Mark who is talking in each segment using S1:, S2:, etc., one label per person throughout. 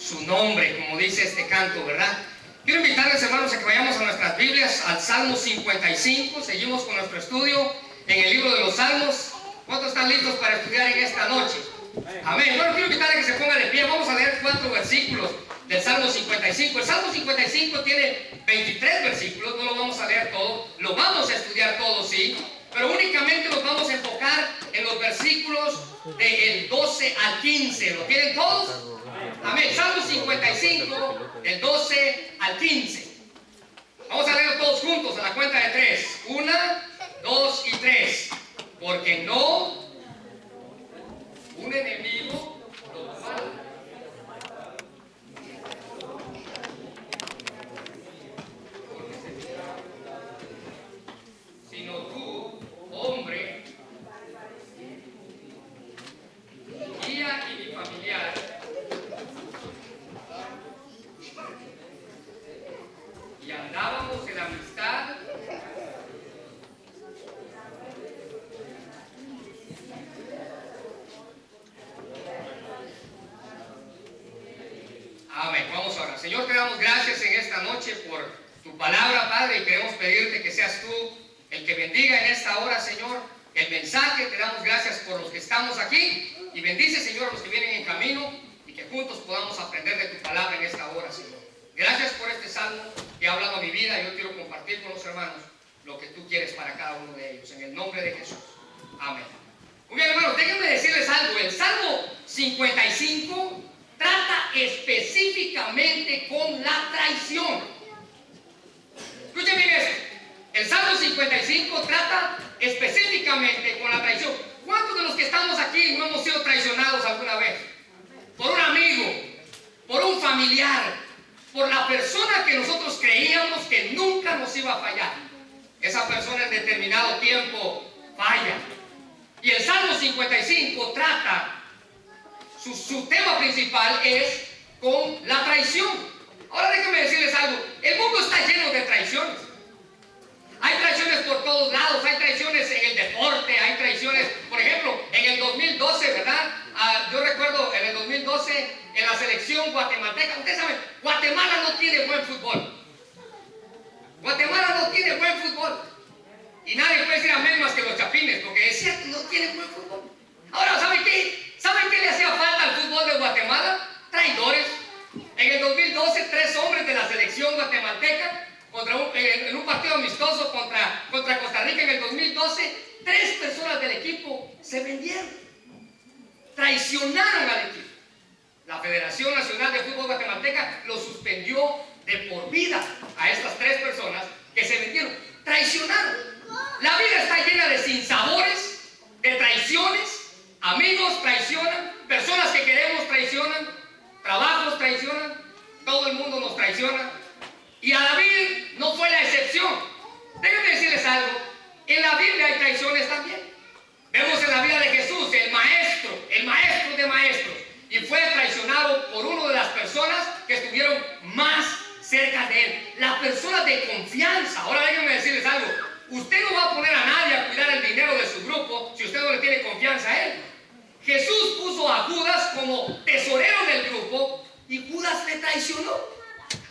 S1: su nombre, como dice este canto, ¿verdad? Quiero invitarles, hermanos, a que vayamos a nuestras Biblias, al Salmo 55. Seguimos con nuestro estudio en el libro de los Salmos. ¿Cuántos están listos para estudiar en esta noche? Amén. Bueno, quiero invitarles a que se ponga de pie. Vamos a leer 4 versículos del Salmo 55. El Salmo 55 tiene 23 versículos. No lo vamos a leer todo. Lo vamos a estudiar todo, sí. Pero únicamente nos vamos a enfocar en los versículos del 12 al 15. ¿Lo tienen todos? Amén. Salmo 55, del 12 al 15. Vamos a leerlo todos juntos a la cuenta de 3. 1, 2 y 3. Porque no un enemigo lo mata, sino tú, hombre, mi guía y mi familiar, y andábamos en amistad. Amén. Vamos a orar. Señor, te damos gracias en esta noche por tu palabra, Padre, y queremos pedirte que seas tú el que bendiga en esta hora, Señor, el mensaje. Te damos gracias por los que estamos aquí y bendice, Señor, a los que vienen en camino y que juntos podamos aprender de tu palabra en esta hora, Señor. Gracias por este salmo que ha hablado a mi vida. Yo quiero compartir con los hermanos lo que tú quieres para cada uno de ellos, en el nombre de Jesús. Amén. Muy bien, hermanos, déjenme decirles algo. El Salmo 55 trata específicamente con la traición. Escuchen bien eso. El Salmo 55 trata específicamente con la traición. ¿Cuántos de los que estamos aquí no hemos sido traicionados alguna vez? Por un amigo, por un familiar, por la persona que nosotros creíamos que nunca nos iba a fallar. Esa persona en determinado tiempo falla. Y el Salmo 55 trata, su tema principal es con la traición. Ahora déjenme decirles algo. El mundo está lleno de traiciones. Hay traiciones por todos lados. Hay traiciones en el deporte. Hay traiciones, por ejemplo, en el 2012, ¿verdad? Yo recuerdo en el 2012 en la selección guatemalteca. Ustedes saben, Guatemala no tiene buen fútbol. Guatemala no tiene buen fútbol. Y nadie puede decir amén más que los chapines, porque decían que no tiene buen fútbol. Ahora, ¿saben qué? ¿Saben qué le hacía falta al fútbol de Guatemala? Traidores. En el 2012, 3 hombres de la selección guatemalteca, en un partido amistoso contra Costa Rica en el 2012, 3 personas del equipo se vendieron. Traicionaron al equipo. La Federación Nacional de Fútbol Guatemalteca lo suspendió de por vida a estas 3 personas que se vendieron. Traicionaron. La vida está llena de sinsabores, de traiciones. Amigos traicionan, personas que queremos traicionan, trabajos traicionan, todo el mundo nos traiciona. Y a David no fue la excepción. Déjenme decirles algo, en la Biblia hay traiciones también. Vemos en la vida de Jesús, el maestro de maestros, y fue traicionado por una de las personas que estuvieron más cerca de él, la persona de confianza. Ahora déjenme decirles algo, usted no va a poner a nadie a cuidar el dinero de su grupo si usted no le tiene confianza a él. Jesús puso a Judas como tesorero del grupo y Judas le traicionó.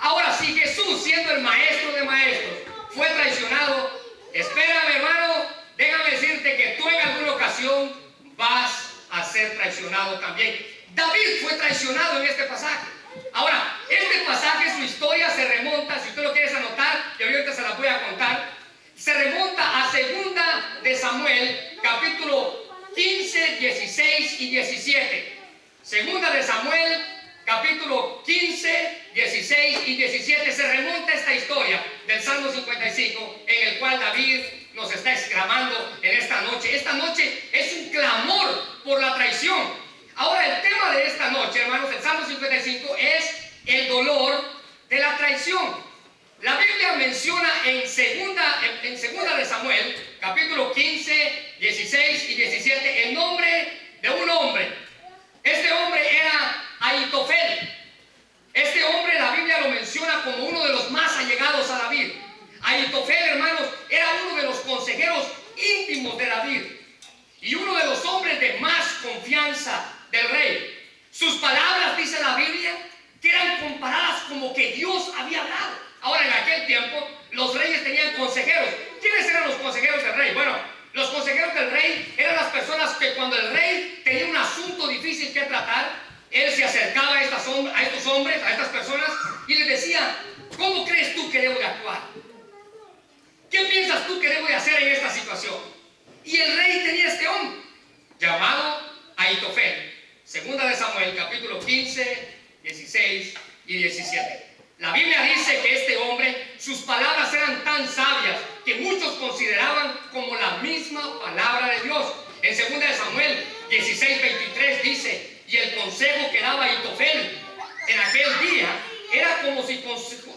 S1: Ahora, si Jesús, siendo el maestro de maestros, fue traicionado, espérame, hermano, déjame decirte que tú en alguna ocasión vas a ser traicionado también. David fue traicionado en este pasaje. Ahora, este pasaje, su historia se remonta, si usted lo quieres anotar, y ahorita se la voy a contar, se remonta a 2 de Samuel, capítulo 15, 16 y 17. 2 de Samuel, capítulo 15, 16 y 17. Se remonta esta historia del Salmo 55, en el cual David nos está exclamando en esta noche. Esta noche es un clamor por la traición. Ahora, el tema de esta noche, hermanos, el Salmo 55 es el dolor de la traición. La Biblia menciona en segunda de Samuel, capítulo 15, 16 y 17, el nombre de un hombre. Este hombre era Ahitofel. Este hombre, la Biblia lo menciona como uno de los más allegados a David. Ahitofel, hermanos, era uno de los consejeros íntimos de David y uno de los hombres de más confianza del rey. Sus palabras, dice la Biblia, que aquel tiempo los reyes tenían consejeros. ¿Quiénes eran los consejeros del rey? Bueno, los consejeros del rey eran las personas que cuando el rey tenía un asunto difícil que tratar, él se acercaba a estos hombres, a estas personas, y les decía: ¿cómo crees tú que debo de actuar? ¿Qué piensas tú que debo de hacer en esta situación? Y el rey tenía este hombre llamado Ahitofel. Segunda de Samuel, capítulo 15, 16 y 17. La Biblia dice que este hombre, sus palabras eran tan sabias que muchos consideraban como la misma palabra de Dios. En segunda de Samuel 16, 23 dice: y el consejo que daba Ahitofel en aquel día era como si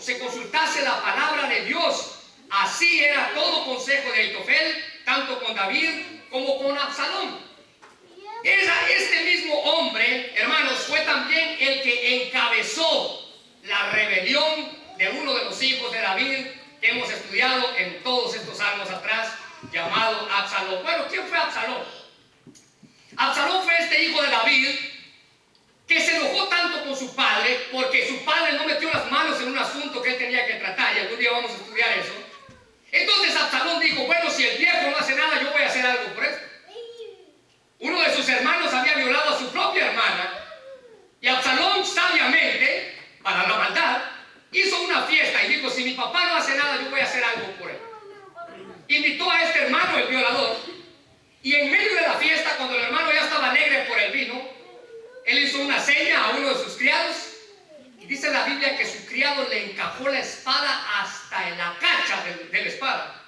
S1: se consultase la palabra de Dios. Así era todo consejo de Ahitofel, tanto con David como con Absalón. Este mismo hombre, hermanos, fue también el que encabezó la rebelión de uno de los hijos de David que hemos estudiado en todos estos años atrás, llamado Absalón. Bueno, ¿quién fue Absalón? Absalón fue este hijo de David que se enojó tanto con su padre porque su padre no metió las manos en un asunto que él tenía que tratar, y algún día vamos a estudiar eso. Entonces Absalón dijo: bueno, si el viejo no hace nada, yo voy a hacer algo por eso. Uno de sus hermanos había violado a su propia hermana, y Absalón, sabiamente, para la maldad, hizo una fiesta y dijo: si mi papá no hace nada, yo voy a hacer algo por él. Invitó a este hermano, el violador, y en medio de la fiesta, cuando el hermano ya estaba alegre por el vino, él hizo una seña a uno de sus criados, y dice la Biblia que su criado le encajó la espada hasta en la cacha de la espada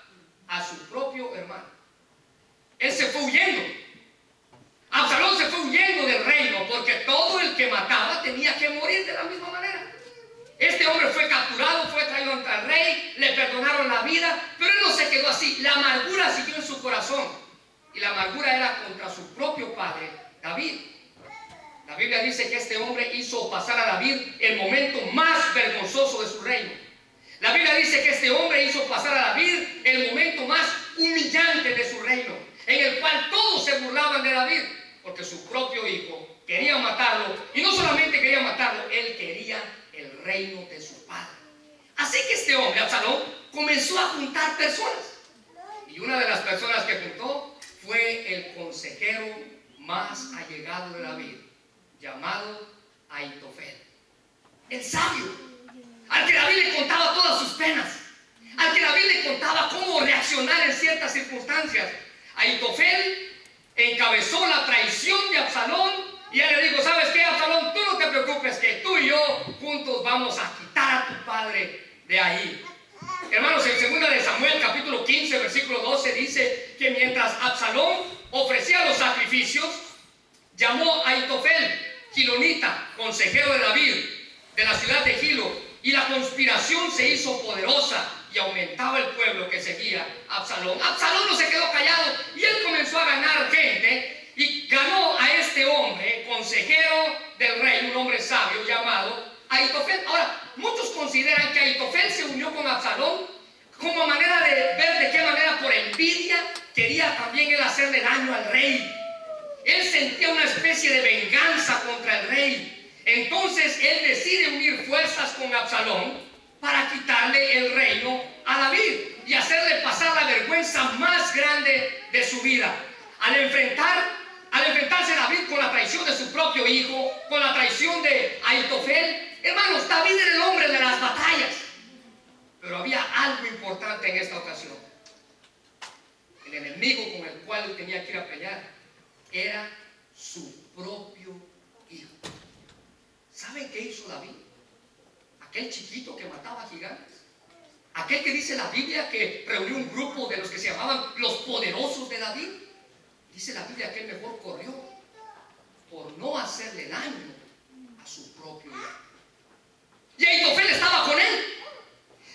S1: a su propio hermano. Él se fue huyendo. Absalón se fue huyendo del reino porque todo el que mataba tenía que morir de la misma manera. Este hombre fue capturado, fue traído ante el rey, le perdonaron la vida, pero él no se quedó así. La amargura siguió en su corazón, y la amargura era contra su propio padre, David. La Biblia dice que este hombre hizo pasar a David el momento más vergonzoso de su reino. La Biblia dice que este hombre hizo pasar a David el momento más humillante de su reino, en el cual todos se burlaban de David, porque su propio hijo quería matarlo, y no solamente quería matarlo, él quería el reino de su padre. Así que este hombre, Absalón, comenzó a juntar personas, y una de las personas que juntó fue el consejero más allegado de David, llamado Ahitofel, el sabio, al que David le contaba todas sus penas, al que David le contaba cómo reaccionar en ciertas circunstancias. Ahitofel encabezó la traición de Absalón, y él le dijo: ¿sabes qué, Absalón? Tú no te preocupes, que tú y yo juntos vamos a quitar a tu padre de ahí. Hermanos, en 2 de Samuel capítulo 15 versículo 12 dice que mientras Absalón ofrecía los sacrificios, llamó a Ahitofel, gilonita, consejero de David, de la ciudad de Gilo, y la conspiración se hizo poderosa y aumentaba el pueblo que seguía a Absalón. Absalón no se quedó callado, y él comenzó a ganar gente, y ganó a este hombre, consejero del rey, un hombre sabio llamado Ahitofel. Ahora, muchos consideran que Ahitofel se unió con Absalón como manera de ver de qué manera, por envidia, quería también él hacerle daño al rey. Él sentía una especie de venganza contra el rey. Entonces él decide unir fuerzas con Absalón para quitarle el reino a David y hacerle pasar la vergüenza más grande de su vida. Al enfrentarse David con la traición de su propio hijo, con la traición de Ahitofel, hermanos, David era el hombre de las batallas. Pero había algo importante en esta ocasión. El enemigo con el cual él tenía que ir a pelear era su propio hijo. ¿Saben qué hizo David? Aquel chiquito que mataba gigantes, aquel que dice la Biblia que reunió un grupo de los que se llamaban los poderosos de David. Dice la Biblia que él mejor corrió por no hacerle daño a su propio hijo. Y Ahitofel estaba con él.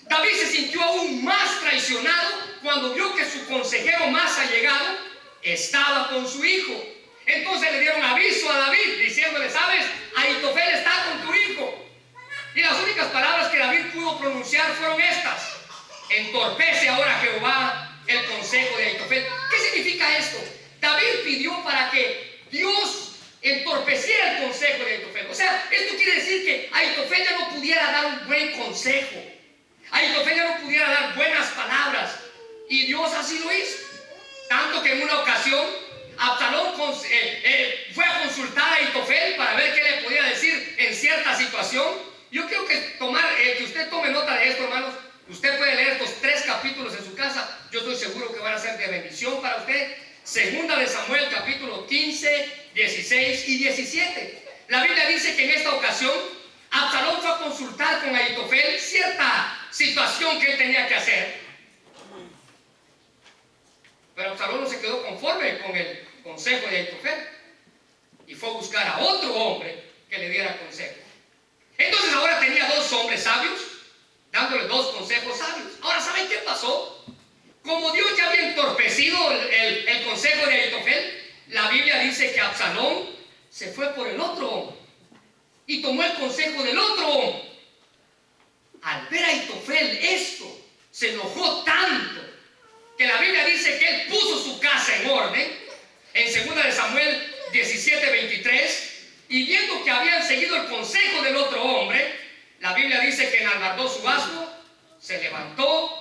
S1: David se sintió aún más traicionado cuando vio que su consejero más allegado estaba con su hijo. Entonces le dieron aviso a David diciéndole: ¿sabes? Ahitofel está con tu hijo. Y las únicas palabras que David pudo pronunciar fueron estas: entorpece ahora Jehová el consejo de Ahitofel. ¿Qué significa esto? David pidió para que Dios entorpeciera el consejo de Ahitofel. O sea, esto quiere decir que Ahitofel ya no pudiera dar un buen consejo. Ahitofel Ahitofel ya no pudiera dar buenas palabras, y Dios así lo hizo. Tanto que en una ocasión Absalón fue a consultar a Ahitofel para ver qué le podía decir en cierta situación. Yo quiero que usted tome nota de esto, hermanos. Usted puede leer estos 3 capítulos en su casa. Yo estoy seguro que van a ser de bendición para usted. Segunda de Samuel, capítulo 15, 16 y 17. La Biblia dice que en esta ocasión Absalón fue a consultar con Ahitofel cierta situación que él tenía que hacer. Pero Absalón no se quedó conforme con el consejo de Ahitofel y fue a buscar a otro hombre que le diera consejo. Entonces ahora tenía 2 hombres sabios dándole 2 consejos sabios. Ahora, ¿saben qué pasó? Como Dios ya había entorpecido el consejo de Ahitofel, la Biblia dice que Absalón se fue por el otro hombre y tomó el consejo del otro hombre. Al ver a Ahitofel esto, se enojó tanto que la Biblia dice que él puso su casa en orden en 2 de Samuel 17, 23, y viendo que habían seguido el consejo del otro hombre, la Biblia dice que enalbardó su asno, se levantó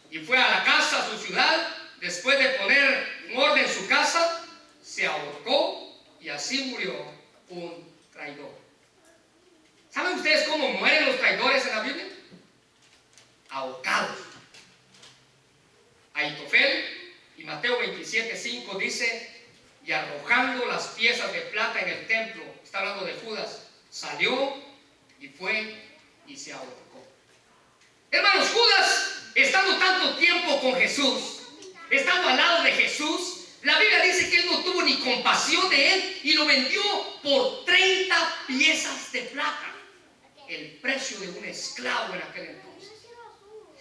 S1: y fue a la casa, a su ciudad. Después de poner en orden su casa, se ahorcó y así murió un traidor. ¿Saben ustedes cómo mueren los traidores en la Biblia? Ahorcados. Ahitofel, y Mateo 27, 5 dice: y arrojando las piezas de plata en el templo, está hablando de Judas, salió y fue y se ahorcó. Hermanos, Judas, estando tanto tiempo con Jesús, estando al lado de Jesús, la Biblia dice que él no tuvo ni compasión de él y lo vendió por 30 piezas de plata, el precio de un esclavo en aquel entonces.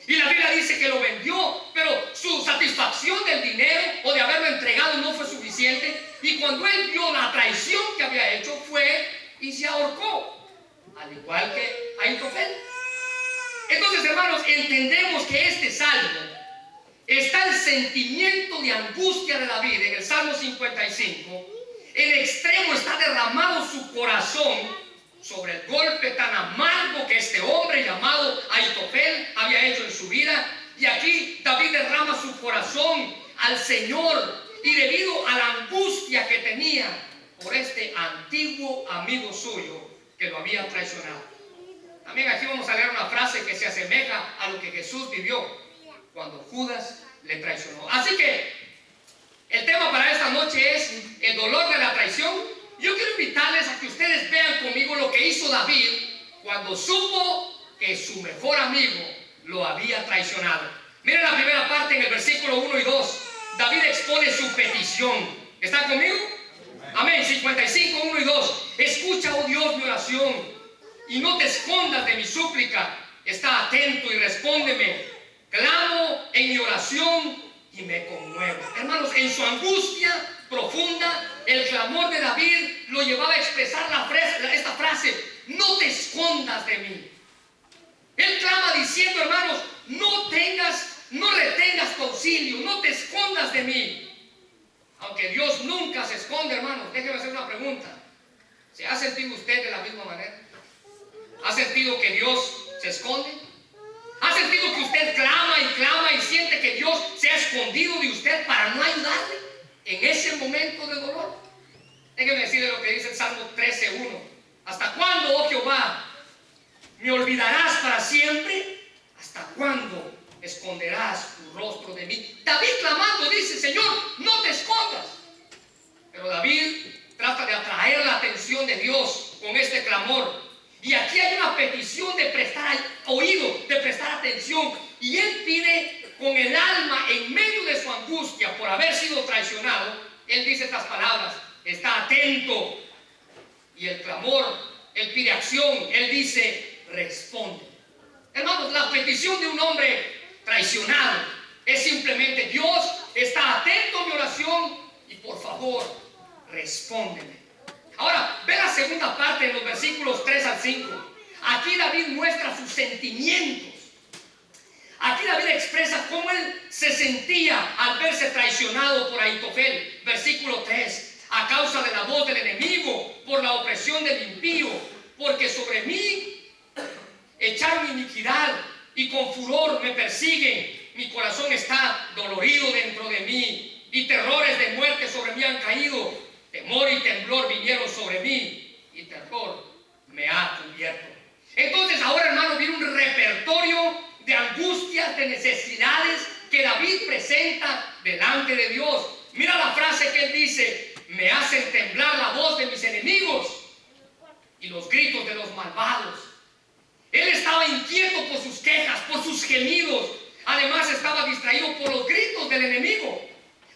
S1: Y la Biblia dice que lo vendió, pero su satisfacción del dinero o de haberlo entregado no fue suficiente, y cuando él vio la traición que había hecho, fue y se ahorcó, al igual que Ahitofel. Entonces, hermanos, entendemos que este salmo está el sentimiento de angustia de David en el Salmo 55. En extremo está derramado su corazón sobre el golpe tan amargo que este hombre llamado Ahitofel había hecho en su vida. Y aquí David derrama su corazón al Señor, y debido a la angustia que tenía por este antiguo amigo suyo que lo había traicionado. También aquí vamos a leer una frase que se asemeja a lo que Jesús vivió cuando Judas le traicionó. Así que el tema para esta noche es el dolor de la traición. Yo quiero invitarles a que ustedes vean conmigo lo que hizo David cuando supo que su mejor amigo lo había traicionado. Miren la primera parte en el versículo 1 y 2. David expone su petición. ¿Están conmigo? Amén. 55, 1 y 2. Escucha, oh Dios, mi oración, y no te escondas de mi súplica. Está atento y respóndeme. Clamo en mi oración y me conmuevo. Hermanos, en su angustia profunda, el clamor de David lo llevaba a expresar esta frase: no te escondas de mí. Él clama diciendo, hermanos, no retengas tu auxilio, no te escondas de mí. Aunque Dios nunca se esconde, hermanos, déjeme hacer una pregunta. ¿Se ha sentido usted de la misma manera? ¿Ha sentido que Dios se esconde? ¿Ha sentido que usted clama y siente que Dios se ha escondido de usted para no ayudarle en ese momento de dolor? Déjeme decirle lo que dice el Salmo 13:1. ¿Hasta cuándo, oh Jehová, me olvidarás para siempre? ¿Hasta cuándo esconderás tu rostro de mí? David clamando dice: Señor, no te escondas. Pero David trata de atraer la atención de Dios con este clamor. Y aquí hay una petición de prestar oído, de prestar atención. Y él pide con el alma en medio de su angustia por haber sido traicionado. Él dice estas palabras: está atento. Y el clamor, él pide acción. Él dice: responde. Hermanos, la petición de un hombre traicionado es simplemente: Dios, está atento a mi oración y por favor, respóndeme. Ahora, ve la segunda parte en los versículos 3 al 5. Aquí David muestra sus sentimientos. Aquí David expresa cómo él se sentía al verse traicionado por Ahitofel. Versículo 3. A causa de la voz del enemigo, por la opresión del impío, porque sobre mí echaron iniquidad y con furor me persiguen. Mi corazón está dolorido dentro de mí, y terrores de muerte sobre mí han caído. Temor y temblor vinieron sobre mí, y terror me ha cubierto. Entonces ahora, hermanos, viene un repertorio de angustias, de necesidades que David presenta delante de Dios. Mira la frase que él dice: me hacen temblar la voz de mis enemigos y los gritos de los malvados. Él estaba inquieto por sus quejas, por sus gemidos. Además estaba distraído por los gritos del enemigo.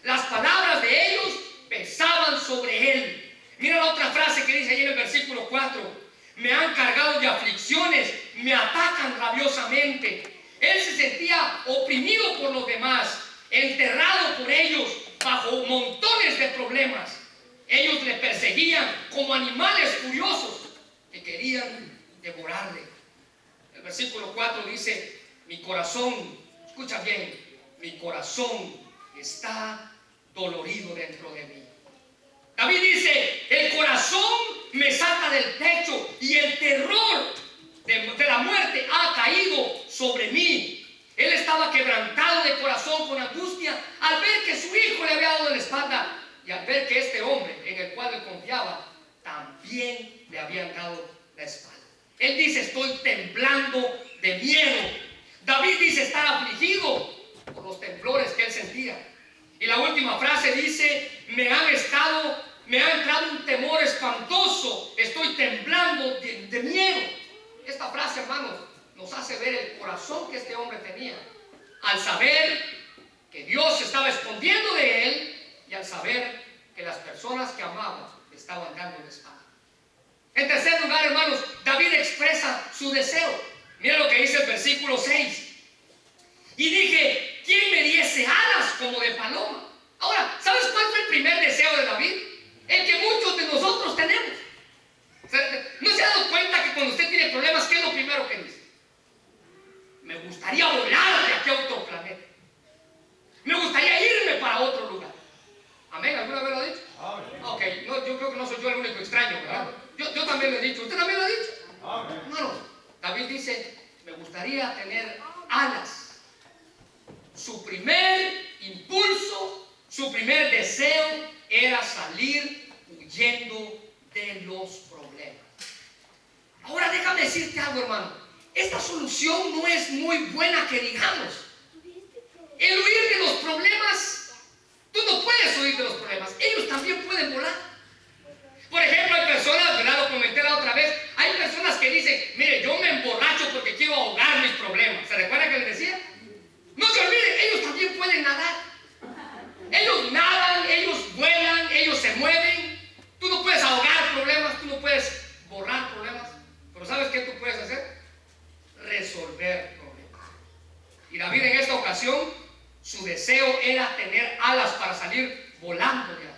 S1: Las palabras de ellos pesaban sobre él. Mira la otra frase que dice ahí en el versículo 4: me han cargado de aflicciones, me atacan rabiosamente. Él se sentía oprimido por los demás, enterrado por ellos, bajo montones de problemas. Ellos le perseguían como animales furiosos que querían devorarle. El versículo 4 dice: mi corazón, escucha bien, mi corazón está dolorido dentro de mí. David dice: el corazón me saca del pecho y el terror de la muerte ha caído sobre mí. Él estaba quebrantado de corazón, con angustia, al ver que su hijo le había dado la espalda y al ver que este hombre en el cual él confiaba también le habían dado la espalda. Él dice: estoy temblando de miedo. David dice estar afligido por los temblores que él sentía. Y la última frase dice: me ha entrado un temor espantoso, estoy temblando de miedo. Esta frase, hermanos, nos hace ver el corazón que este hombre tenía al saber que Dios se estaba escondiendo de él y al saber que las personas que amaba le estaban dando la espalda. En tercer lugar, hermanos, David expresa su deseo. Mira lo que dice el versículo 6: y dije, ¿quién me diese alas como de paloma? Ahora, ¿sabes cuál fue el primer deseo de David? El que muchos de nosotros tenemos. ¿No se ha dado cuenta que cuando usted tiene problemas, qué es lo primero que dice? Me gustaría volar de aquí a otro planeta. Me gustaría irme para otro lugar. ¿Amén? ¿Alguna vez lo ha dicho? Amén. Ok, no, yo creo que no soy yo el único extraño, ¿verdad? Yo también lo he dicho. ¿Usted también lo ha dicho? Amén. Hermanos, David dice: me gustaría tener alas. Su primer impulso, su primer deseo era salir huyendo de los problemas. Ahora déjame decirte algo, hermano. Esta solución no es muy buena que digamos. El huir de los problemas, tú no puedes huir de los problemas. Ellos también pueden volar. Por ejemplo, hay personas, ¿verdad? Lo comenté la otra vez. Hay personas que dicen: mire, yo me emborracho porque quiero ahogar mis problemas. ¿Se recuerda que les decía? No se olviden, ellos también pueden nadar. Ellos nadan, ellos vuelan, ellos se mueven. Tú no puedes ahogar problemas, tú no puedes borrar problemas. Pero ¿sabes qué tú puedes hacer? Resolver problemas. Y David, en esta ocasión, su deseo era tener alas para salir volando de ahí,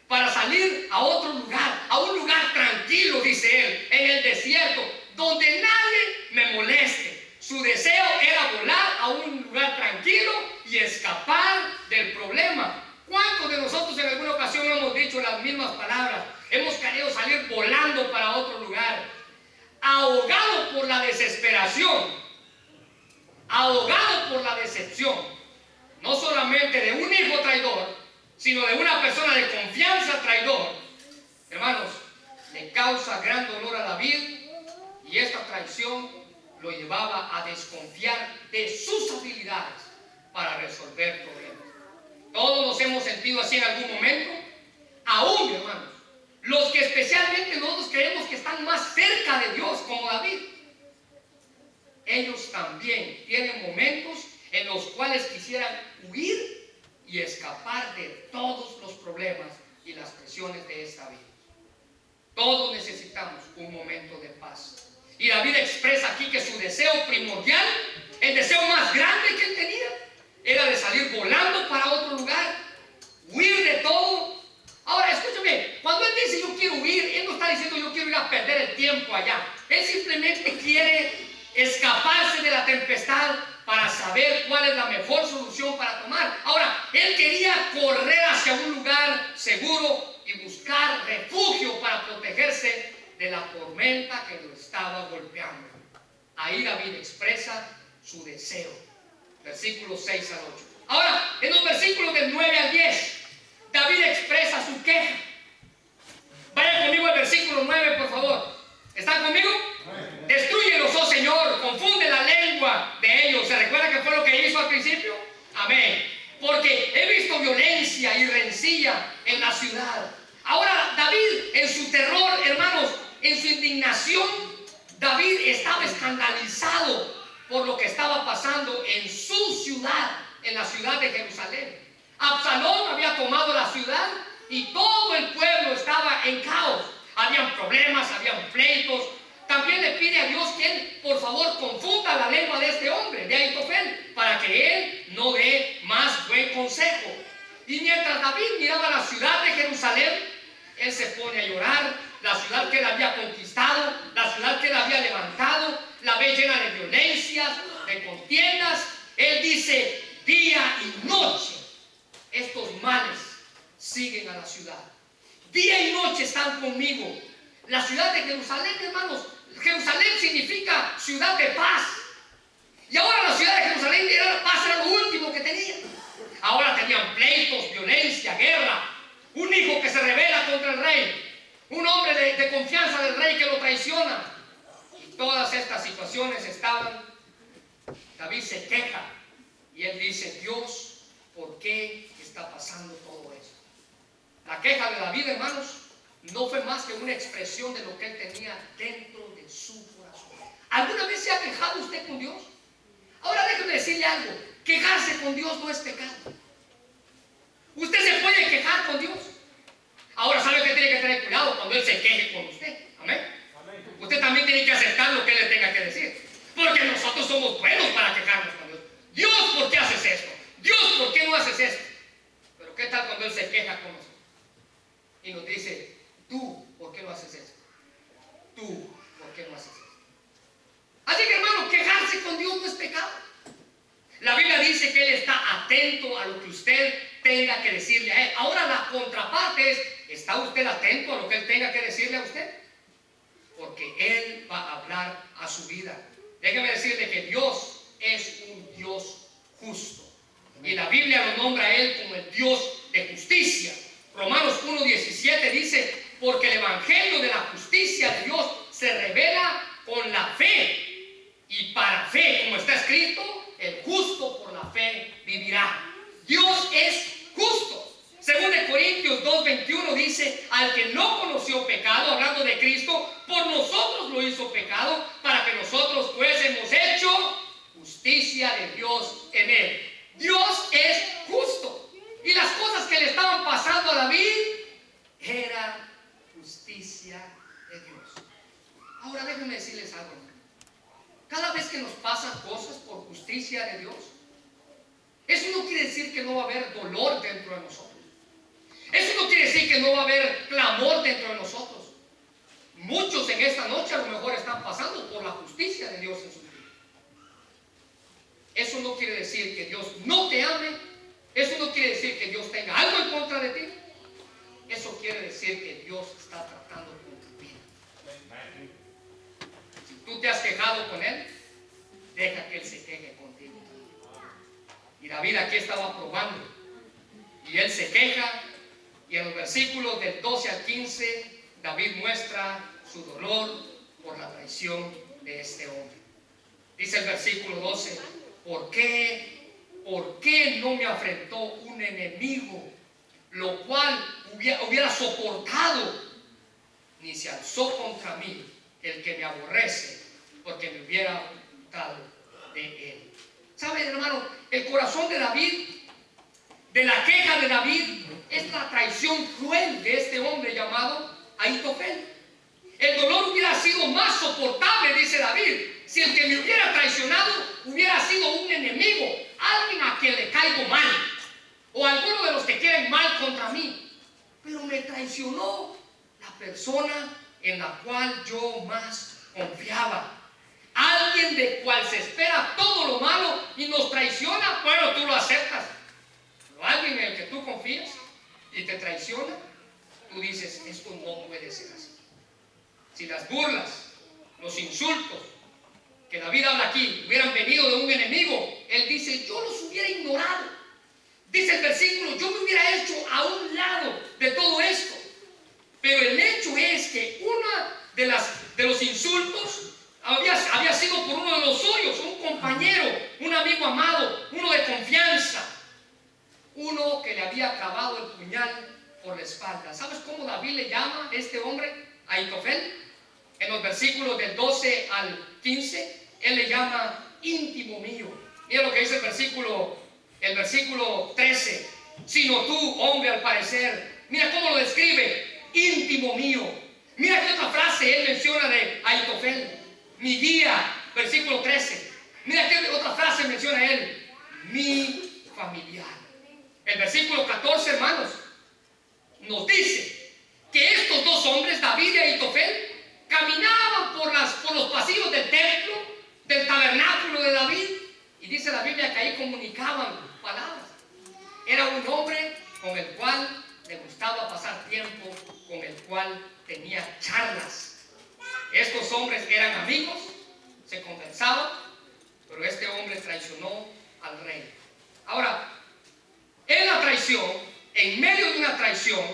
S1: para salir a otro lugar, a un lugar tranquilo, dice él, en el desierto, donde nadie me moleste. Su deseo era volar a un lugar tranquilo y escapar del problema. ¿Cuántos de nosotros en alguna ocasión no hemos dicho las mismas palabras? Hemos querido salir volando para otro lugar, ahogado por la desesperación, ahogado por la decepción, no solamente de un hijo traidor, sino de una persona de confianza traidor. Hermanos, le causa gran dolor a David, y esta traición lo llevaba a desconfiar de sus habilidades para resolver problemas. Todos nos hemos sentido así en algún momento, aún, hermanos, los que especialmente nosotros creemos que están más cerca de Dios, como David. Ellos también tienen momentos en los cuales quisieran huir y escapar de todos los problemas y las presiones de esta vida. Todos necesitamos un momento de paz. Y David expresa aquí que su deseo primordial, el deseo más grande que él tenía, era de salir volando para otro lugar, huir de todo. Ahora, escúchame, cuando él dice yo quiero huir, él no está diciendo yo quiero ir a perder el tiempo allá. Él simplemente quiere escaparse de la tempestad para saber cuál es la mejor solución para tomar. Ahora, él quería correr hacia un lugar seguro y buscar refugio para protegerse de la tormenta que lo estaba golpeando. Ahí David expresa su deseo. Versículos 6 al 8. Ahora, en los versículos del 9 al 10, David expresa su queja. Vayan conmigo al versículo 9, por favor. ¿Están conmigo? Destrúyelos, oh Señor, confunde la lengua de ellos. ¿Se recuerda que fue lo que hizo al principio? Amén. Porque he visto violencia y rencilla en la ciudad. Ahora David, en su terror, hermanos, en su indignación, David estaba escandalizado por lo que estaba pasando en su ciudad, en la ciudad de Jerusalén. Absalón había tomado la ciudad y todo el pueblo estaba en caos. Habían problemas, habían pleitos. También le pide a Dios que él, por favor, confunda la lengua de este hombre, de Ahitofel, para que él no dé más buen consejo. Y mientras David miraba la ciudad de Jerusalén, él se pone a llorar. La ciudad que él había conquistado, la ciudad que él había levantado, la ve llena de violencias, de contiendas. Él dice: día y noche estos males siguen a la ciudad. Día y noche están conmigo. La ciudad de Jerusalén, hermanos, Jerusalén significa ciudad de paz. Y ahora la ciudad de Jerusalén era paz, era lo último que tenía. Ahora tenían pleitos, violencia, guerra. Un hijo que se rebela contra el rey. Un hombre de confianza del rey que lo traiciona. Y todas estas situaciones estaban. David se queja y él dice: Dios, ¿por qué está pasando todo esto? La queja de David, hermanos, no fue más que una expresión de lo que él tenía dentro de su corazón. ¿Alguna vez se ha quejado usted con Dios? Ahora déjeme decirle algo: quejarse con Dios no es pecado. Usted se puede quejar con Dios. Ahora, ¿sabe que tiene que tener cuidado cuando Él se queje con usted? Amén. Usted también tiene que aceptar lo que Él le tenga que decir. Porque nosotros somos buenos para quejarnos con Dios. Dios, ¿por qué haces esto? Dios, ¿por qué no haces esto? Pero ¿qué tal cuando Él se queja con nosotros? Y nos dice: tú, ¿por qué no haces esto? Tú, ¿por qué no haces esto? Así que, hermano, quejarse con Dios no es pecado. La Biblia dice que Él está atento a lo que usted tenga que decirle a Él. Ahora la contraparte es: ¿está usted atento a lo que Él tenga que decirle a usted? Porque Él va a hablar a su vida. Déjeme decirle que Dios es un Dios justo. Y la Biblia lo nombra a Él como el Dios de justicia. Romanos 1:17 dice: porque el evangelio de la justicia de Dios se revela con la fe. Y para fe, como está escrito, el justo por la fe vivirá. Dios es justo. Según de Corintios 2:21 dice: al que no conoció pecado, hablando de Cristo, por nosotros lo hizo pecado, para que nosotros fuésemos hecho justicia de Dios en él. Dios es justo. Y las cosas que le estaban pasando a David era justicia de Dios. Ahora déjenme decirles algo. Cada vez que nos pasan cosas por justicia de Dios, eso no quiere decir que no va a haber dolor dentro de nosotros. Eso no quiere decir que no va a haber clamor dentro de nosotros. Muchos en esta noche a lo mejor están pasando por la justicia de Dios en su vida. Eso no quiere decir que Dios no te ame. Eso no quiere decir que Dios tenga algo en contra de ti. Eso quiere decir que Dios está tratando con tu vida. Si tú te has quejado con Él, deja que Él se queje contigo. Y David aquí estaba probando. Y él se queja. Y en los versículos del 12 al 15, David muestra su dolor por la traición de este hombre. Dice el versículo 12: ¿por qué no me afrentó un enemigo, lo cual hubiera soportado? Ni se alzó contra mí el que me aborrece, porque me hubiera ocultado de él. ¿Saben, hermano? El corazón de David, de la queja de David, es la traición cruel de este hombre llamado Ahitofel. El dolor hubiera sido más soportable, dice David, si el que me hubiera traicionado hubiera sido un enemigo, alguien a quien le caigo mal, o alguno de los que quieren mal contra mí. Pero me traicionó la persona en la cual yo más confiaba. Alguien de cual se espera todo lo malo y nos traiciona. Bueno, tú lo aceptas. Pero alguien en el que tú confías y te traiciona, tú dices: esto no puede ser así. Si las burlas, los insultos, que David habla aquí, hubieran venido de un enemigo, él dice, yo los hubiera ignorado. Dice el versículo, yo me hubiera hecho a un lado de todo esto. Pero el hecho es que una de los insultos había sido por uno de los suyos, un compañero, un amigo amado, uno de confianza, uno que le había clavado el puñal por la espalda. ¿Sabes cómo David le llama a este hombre? Ahitofel. En los versículos del 12 al 15, él le llama íntimo mío. Mira lo que dice el versículo 13. Sino tú, hombre, al parecer. Mira cómo lo describe, íntimo mío. Mira qué otra frase él menciona de Ahitofel. Mi guía, versículo 13. Mira qué otra frase menciona él. Mi familiar. El versículo 14, hermanos, nos dice que estos dos hombres, David y Ahitofel, caminaban por los pasillos del templo, del tabernáculo de David, y dice la Biblia que ahí comunicaban palabras. Era un hombre con el cual le gustaba pasar tiempo, con el cual tenía charlas. Estos hombres eran amigos, se conversaban, pero este hombre traicionó al rey. Ahora, en la traición, en medio de una traición,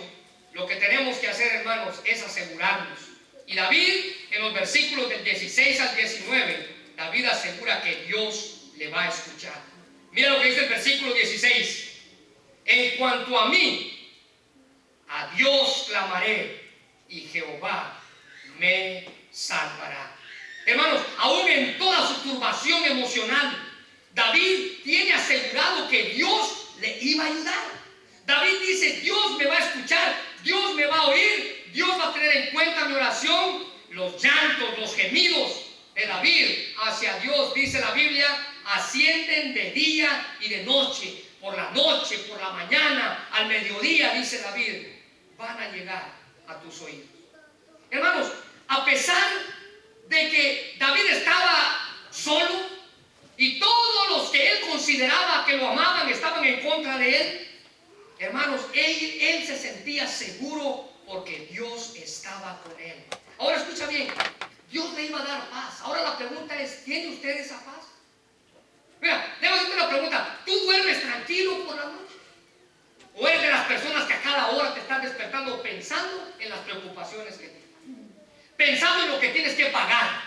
S1: lo que tenemos que hacer, hermanos, es asegurarnos. Y David, en los versículos del 16 al 19, David asegura que Dios le va a escuchar. Mira lo que dice el versículo 16. En cuanto a mí, a Dios clamaré y Jehová me salvará. Hermanos, aún en toda su turbación emocional, David tiene asegurado que Dios le iba a ayudar. David dice, Dios me va a escuchar, Dios me va a oír, Dios va a tener en cuenta mi oración. Los llantos, los gemidos de David hacia Dios, dice la Biblia, ascienden de día y de noche, por la noche, por la mañana, al mediodía, dice David, van a llegar a tus oídos. Hermanos, a pesar de que David estaba solo y todos los que él consideraba que lo amaban estaban en contra de él, hermanos, él se sentía seguro porque Dios estaba con él. Ahora escucha bien, Dios le iba a dar paz. Ahora la pregunta es, ¿tiene usted esa paz? Mira, déjame hacerte una pregunta. ¿Tú duermes tranquilo por la noche? ¿O eres de las personas que a cada hora te están despertando pensando en las preocupaciones que tienes? Pensando en lo que tienes que pagar.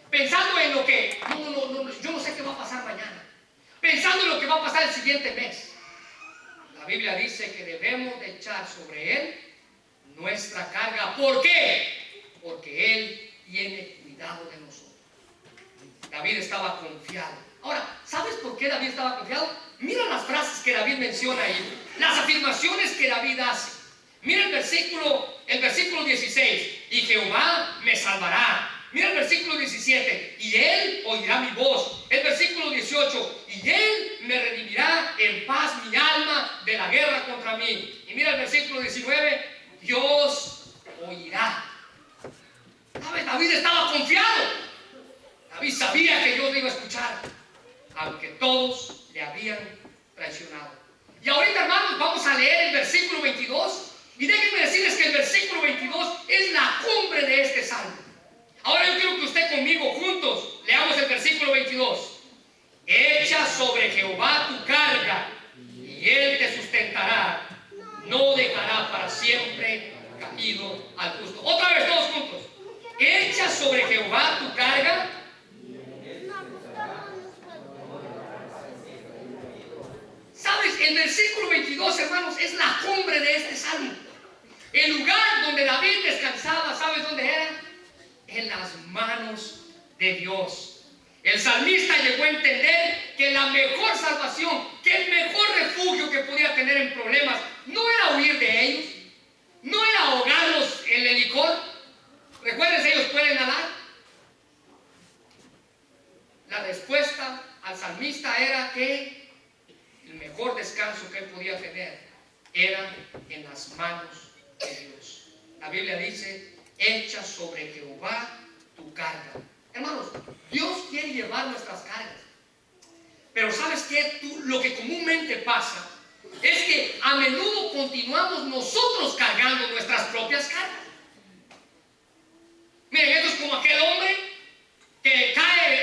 S1: Pensando en lo que, yo no sé qué va a pasar mañana. Pensando en lo que va a pasar el siguiente mes. La Biblia dice que debemos de echar sobre Él nuestra carga. ¿Por qué? Porque Él tiene cuidado de nosotros. David estaba confiado. Ahora, ¿sabes por qué David estaba confiado? Mira las frases que David menciona ahí, las afirmaciones que David hace. Mira el versículo 16, y Jehová me salvará. Mira el versículo 17, y Él oirá mi voz. El versículo 18, y Él me redimirá en paz mi alma de la guerra contra mí. Y mira el versículo 19, Dios oirá. ¿Sabes? David estaba confiado. David sabía que Dios le iba a escuchar, aunque todos le habían traicionado. Y ahorita, hermanos, vamos a leer el versículo 22. Y déjenme decirles que el versículo 22 es la cumbre de este salmo. Ahora yo quiero que usted conmigo juntos leamos el versículo 22. Echa sobre Jehová tu carga y Él te sustentará. No dejará para siempre caído al justo. Otra vez todos juntos. Echa sobre Jehová tu carga. ¿Sabes? El versículo 22, hermanos, es la cumbre de este salmo. El lugar donde David descansaba, ¿sabes dónde era? En las manos de Dios. El salmista llegó a entender que la mejor salvación, que el mejor refugio que podía tener en problemas, no era huir de ellos, no era ahogarlos en el licor. Recuerden, ellos pueden nadar. La respuesta al salmista era que el mejor descanso que él podía tener era en las manos de Dios. La Biblia dice, echa sobre Jehová tu carga. Hermanos, Dios quiere llevar nuestras cargas. Pero ¿sabes qué? Lo que comúnmente pasa es que a menudo continuamos nosotros cargando nuestras propias cargas. Miren, esto es como aquel hombre que cae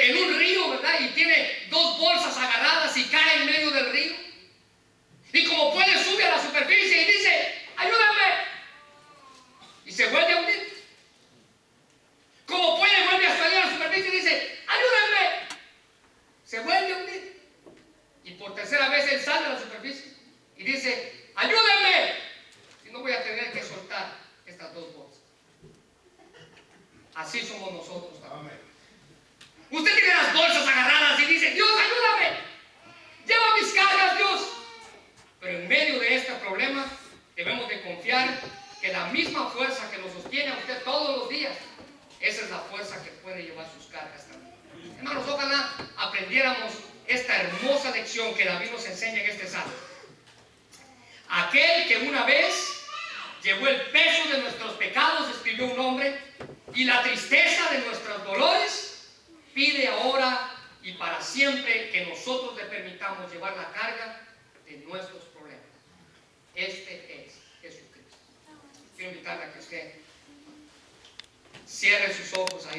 S1: aprendiéramos esta hermosa lección que David nos enseña en este salmo. Aquel que una vez llevó el peso de nuestros pecados, escribió un nombre, y la tristeza de nuestros dolores, pide ahora y para siempre que nosotros le permitamos llevar la carga de nuestros problemas. Este es Jesucristo. Quiero invitarle a que usted cierre sus ojos ahí.